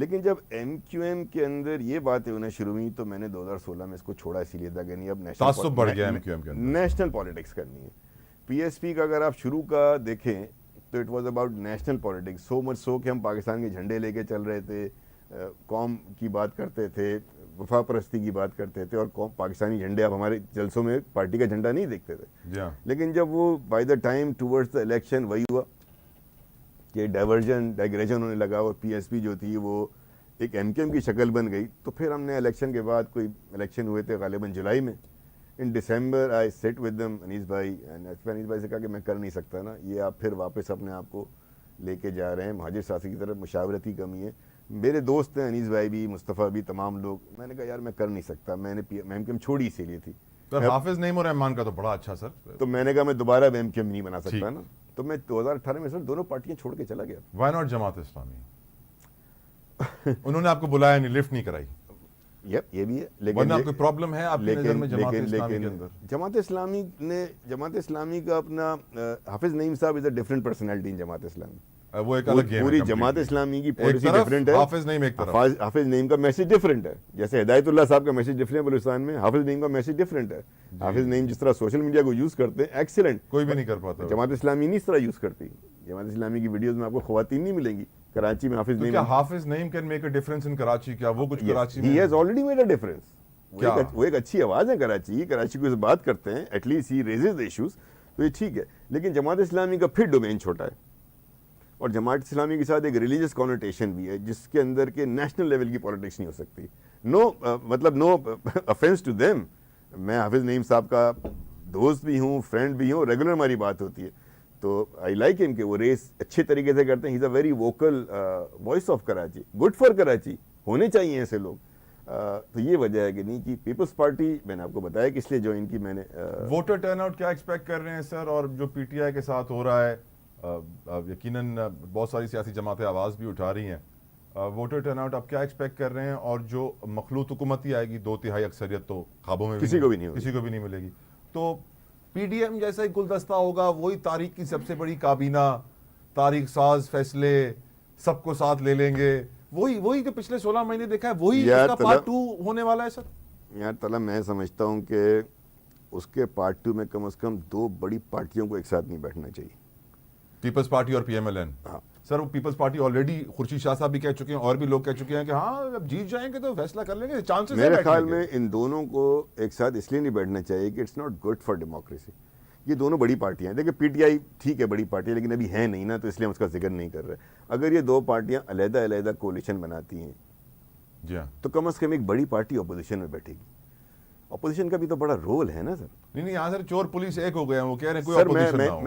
लेकिन जब MQM के अंदर ये बातें होना शुरू हुई तो मैंने 2016 में इसको छोड़ा इसीलिए था कि नहीं अब तासुब बढ़ गया MQM के अंदर, नेशनल पॉलिटिक्स करनी है। PSP का अगर आप शुरू का देखें तो it was about national politics, so much so कि हम पाकिस्तान के झंडे लेके चल रहे थे, कौम की बात करते थे, वफा परस्ती की बात करते थे, और कौम पाकिस्तानी झंडे आप हमारे जलसों में पार्टी का झंडा नहीं देखते थे। लेकिन जब वो by the time towards the election वही हुआ कि डाइग्रेशन होने लगा और PSP जो थी वो एक MQM की शक्ल बन गई। तो फिर हमने इलेक्शन के बाद, कोई इलेक्शन हुए थे गालिबन जुलाई में, इन दिसंबर आई सेट विद देम अनीस भाई, अनीस भाई से कहा कि मैं कर नहीं सकता ना, ये आप फिर वापस अपने आप को लेके जा रहे हैं महाजिर साथी की तरफ, मुशावरत की कमी है। मेरे दोस्त हैं अनीस भाई भी, मुस्तफ़ा भी, तमाम लोग, मैंने कहा यार मैं कर नहीं सकता, मैंने MQM छोड़ी इसीलिए थी। सर हाफिज नईम और रहमान का तो बड़ा अच्छा सर, तो मैंने कहा मैं दोबारा MQM नहीं बना सकता ना, तो मैं 2018 में सर दोनों पार्टियां छोड़ के चला गया। Why not Jamaat Islami? उन्होंने आपको बुलाया नहीं, लिफ्ट नहीं कराई? ये भी है, लेकिन आपको प्रॉब्लम है आपकी नज़र में जमात इस्लामी के अंदर? जमात इस्लामी का अपना Hafiz Naeem sahab is a different personality in Jamaat Islami. वो एक अलग गेम पूरी है, जमात इस्लामी की पॉलिसी डिफरेंट है। हाफिज नईम एक तरफ, हाफिज नईम का मैसेज डिफरेंट है, जैसे हिदायतुल्लाह साहब का मैसेज डिफरेंट है बलूचिस्तान में, हाफिज नईम का मैसेज डिफरेंट है। हाफिज नईम जिस तरह सोशल मीडिया को यूज करते हैं एक्सीलेंट, कोई भी नहीं कर पाता। जमात इस्लामी नहीं इस तरह यूज करती। जमात इस्लामी की वीडियोस में आपको ख्वातीन नहीं मिलेंगी। कराची में हाफिज नईम, क्या Hafiz Naeem can make a difference in Karachi? क्या वो कुछ कराची में, he has already made a difference. वो एक अच्छी आवाज है कराची को बात करते हैं, at least he raises the issues, तो ये ठीक है। लेकिन जमात इस्लामी का फिर डोमेन छोटा है, और जमात इस्लामी के साथ एक रिलीजियस कॉनोटेशन भी है जिसके अंदर के नेशनल लेवल की पॉलिटिक्स नहीं हो सकती। नो ऑफेंस टू देम, मैं हाफिज नईम साहब का दोस्त भी हूँ, फ्रेंड भी हूँ, रेगुलर हमारी बात होती है, तो आई लाइक हिम कि वो रेस अच्छे तरीके से करते हैं। He is a very vocal voice of Karachi, good for Karachi, होने चाहिए ऐसे लोग। तो ये वजह है कि नहीं कि पीपल्स पार्टी, मैंने आपको बताया कि इसलिए ज्वाइन की मैंने। वोटर टर्नआउट क्या एक्सपेक्ट कर रहे हैं सर? और जो PTI के साथ हो रहा है, यकीनन बहुत सारी सियासी जमातें आवाज़ भी उठा रही हैं, वोटर टर्नआउट आप क्या एक्सपेक्ट कर रहे हैं? और जो मखलूत हुकूमत ही आएगी, 2/3 अक्सरियत तो ख्वाबों में किसी को भी नहीं मिलेगी, तो PDM जैसा ही गुलदस्ता होगा, वही तारीख की सबसे बड़ी काबीना, तारीख साज फैसले, सबको साथ ले लेंगे, वही जो पिछले 16 महीने देखा है, वही इसका पार्ट 2 होने वाला है सर? यार तलब, मैं समझता हूँ कि उसके पार्ट 2 में कम से कम 2 बड़ी पार्टियों को एक साथ नहीं बैठना चाहिए, पीपल्स पार्टी और PMLN। हाँ सर वो peoples party already Khurshid Shah sahab भी कह चुके हैं और भी लोग कह चुके हैं कि हाँ अब जीत जाएंगे तो फैसला कर लेंगे, चांसेस है। मेरे ख्याल में इन दोनों को एक साथ इसलिए नहीं बैठना चाहिए कि it's not good for democracy. ये दोनों बड़ी पार्टियां हैं, देखिए PTI ठीक है बड़ी पार्टी है, लेकिन अभी है नहीं ना, तो इसलिए हम उसका जिक्र नहीं कर रहे। अगर ये 2 पार्टियां अलग-अलग कोalition बनाती हैं जी हाँ, तो कम से कम एक बड़ी पार्टी अपोजिशन में बैठेगी। अपोजिशन का भी तो बड़ा रोल है ना सर। नहीं यहाँ सर चोर पुलिस एक हो गए हैं, वो कह रहे हैं कोई सर अपोजिशन ना हो।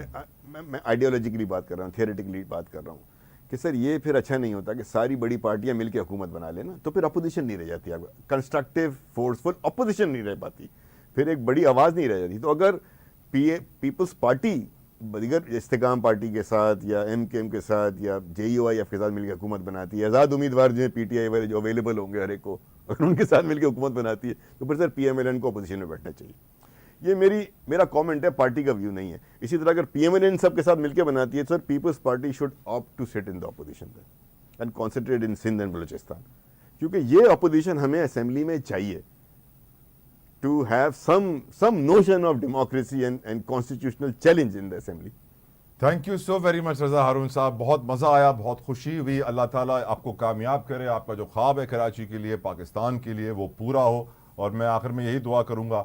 मैं आइडियोलॉजिकली बात कर रहा हूँ, थियोरेटिकली बात कर रहा हूँ कि सर ये फिर अच्छा नहीं होता कि सारी बड़ी पार्टियां मिलकर हुकूमत बना लेना, तो फिर अपोजिशन नहीं रह जाती, आपका कंस्ट्रक्टिव फोर्सफुल अपोजिशन नहीं रह पाती, फिर एक बड़ी आवाज़ नहीं रह जाती। तो अगर पीपल्स पार्टी दीगर इस्तेकाम पार्टी के साथ या MKM के साथ या JUIF के साथ मिलकर हुकूमत बनाती है, आज़ाद उम्मीदवार जो है PTI वाले जो अवेलेबल होंगे हर एक को, अगर उनके साथ मिलकर हुकूमत बनाती है तो फिर सर PMLN को अपोजिशन में बैठना चाहिए। ये मेरा कमेंट है, पार्टी का व्यू नहीं है। इसी तरह अगर PMLN सब के साथ मिलकर बनाती है sir, peoples party should opt to sit in the opposition and concentrate in Sindh and Balochistan, क्योंकि ये अपोजिशन हमें असेंबली में चाहिए to have some notion of democracy and constitutional challenge in the assembly. Thank you so very much Raza Haroon sahab, बहुत मज़ा आया, बहुत खुशी हुई। अल्लाह ताला आपको कामयाब करे, आपका जो ख्वाब है कराची के लिए, पाकिस्तान के लिए, वो पूरा हो। और मैं आखिर में यही दुआ करूँगा